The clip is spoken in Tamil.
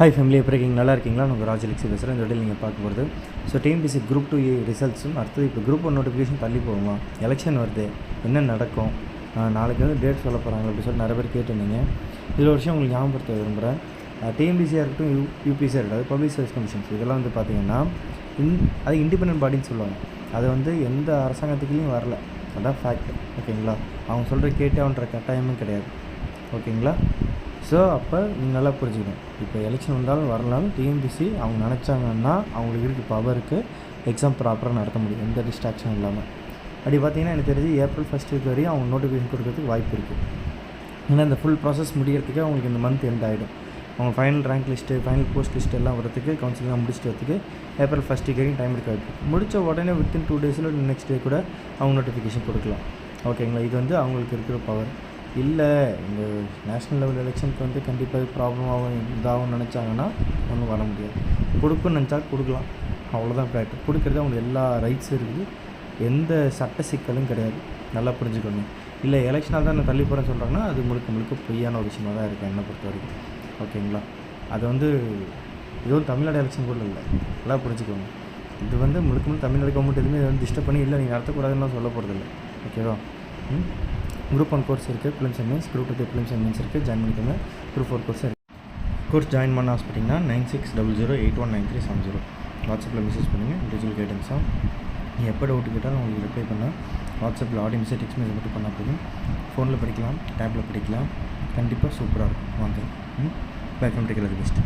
ஹாய் ஃபேமிலி, எப்படி இருக்கீங்க? நல்லா இருக்கீங்களா? உங்கள் ராஜலக்ஷ்மி பேசுகிறேன். இந்த வீடியோவில் நீங்கள் பார்க்க போகிறது டிஎன்பிஎஸ்சி குரூப் 2 ரிசல்ட்ஸும் அடுத்தது இப்போ குரூப் 1 நோட்டிஃபிகேஷன் தள்ளி போகுமா, எலெக்ஷன் வருது, என்ன நடக்கும், நாளைக்கு டேட் சொல்ல போகிறாங்க அப்படி சொல்லி நிறைய பேர் கேட்டிருந்தீங்க. இதில் ஒரு விஷயம் உங்களுக்கு ஞாபகப்படுத்த விரும்புகிறேன். டிஎன்பிஎஸ்சியாக இருக்கட்டும், யூபிஎஸ்சியாக இருக்கட்டும், பப்ளிக் சர்வீஸ் கமிஷன்ஸ் இதெல்லாம் பார்த்திங்கன்னா அது இண்டிபெண்டன்ட் பாடின்னு சொல்லுவாங்க. அது எந்த அரசாங்கத்துக்குலேயும் வரல, அதான் ஃபேக்ட். ஓகேங்களா? அவங்க சொல்கிற கேட்டு அவன்ற கட்டாயமும் கிடையாது. ஓகேங்களா? ஸோ அப்போ நீங்கள் நல்லா புரிஞ்சுக்கணும். இப்போ எலெக்ஷன் வந்தாலும் வரலாலும் டிஎன்பிஎஸ்சி அவங்க நினச்சாங்கன்னா அவங்களுக்கு இருக்க பவருக்கு எக்ஸாம் ப்ராப்பராக நடத்த முடியும், எந்த டிஸ்ட்ராக்ஷன் இல்லாமல். அப்படி பார்த்திங்கன்னா எனக்கு தெரிஞ்சு ஏப்ரல் 1 வரையும் அவங்க நோட்டிஃபிகேஷன் கொடுக்கறதுக்கு வாய்ப்பு இருக்குது. ஏன்னா இந்த ஃபுல் ப்ராசஸ் முடிகிறதுக்கு அவங்களுக்கு இந்த மந்த் எண்ட் ஆகிடும். அவங்க final rank list, final post list எல்லாம் வரதுக்கு, கவுன்சிலிங்காக முடிச்சுட்டு வரதுக்கு ஏப்ரல் 1 வரைக்கும் டைம் இருக்காது. முடித்த உடனே வித்தின் 2 டேஸில் நெக்ஸ்ட் டே கூட அவங்க நோட்டிஃபிகேஷன் கொடுக்கலாம். ஓகேங்களா? இது அவங்களுக்கு இருக்கிற பவர். இல்லை இந்த நேஷ்னல் லெவல் எலெக்ஷனுக்கு கண்டிப்பாக ப்ராப்ளம் ஆகும், இதாகும் நினச்சாங்கன்னா ஒன்றும் வர முடியாது. கொடுக்குன்னு நினச்சா கொடுக்கலாம், அவ்வளோதான் ஃபேக்ட். கொடுக்குறது அவங்களுக்கு எல்லா ரைட்ஸும் இருக்குது, எந்த சட்ட சிக்கலும் கிடையாது. நல்லா புரிஞ்சுக்கணும். இல்லை எலெக்ஷனால் தான் நான் தள்ளி போகிறேன்னு சொல்கிறாங்கன்னா அது முழுக்க பொய்யான ஒரு விஷயமாக தான் இருக்குது என்னை பொறுத்த வரைக்கும். ஓகேங்களா? அது இதுவும் தமிழ்நாடு எலெக்ஷன் கூட இல்லை, நல்லா புரிஞ்சுக்கோங்க. இது முழுக்க தமிழ்நாடு கவர்மெண்ட் எதுவுமே டிஸ்டர்ப் பண்ணி இல்லை நீங்கள் நடத்தக்கூடாதுன்னு சொல்ல போகிறதில்ல. ஓகேவா? குரூப் 1 கோர்ஸ் இருக்குது, films and means. Group 2 films and means இருக்குது, ஜாயின் பண்ணிக்கோங்க. குரூப் 4 கோர்ஸ் இருக்குது. கோர்ஸ் ஜாயின் பண்ண ஆசைப்பட்டிங்கன்னா 9600819370 வாட்ஸ்அப்பில் மெசேஜ் பண்ணுங்கள். இண்டிவிஜுவல் கைடன்ஸாக நீங்கள் எப்போ டவுட்டு கேட்டாலும் உங்களுக்கு ரிப்ளை பண்ணால் வாட்ஸ்அப்பில் ஆடியோ மெசேஜ், டெக்ஸ்ட் மெசேஜ் மட்டும் பண்ணால் போதும். ஃபோனில் படிக்கலாம், டேப்பில் படிக்கலாம், கண்டிப்பாக சூப்பராக இருக்கும். வாங்க, பேக் ஃப்ரம் டேக் அது பெஸ்ட்டு.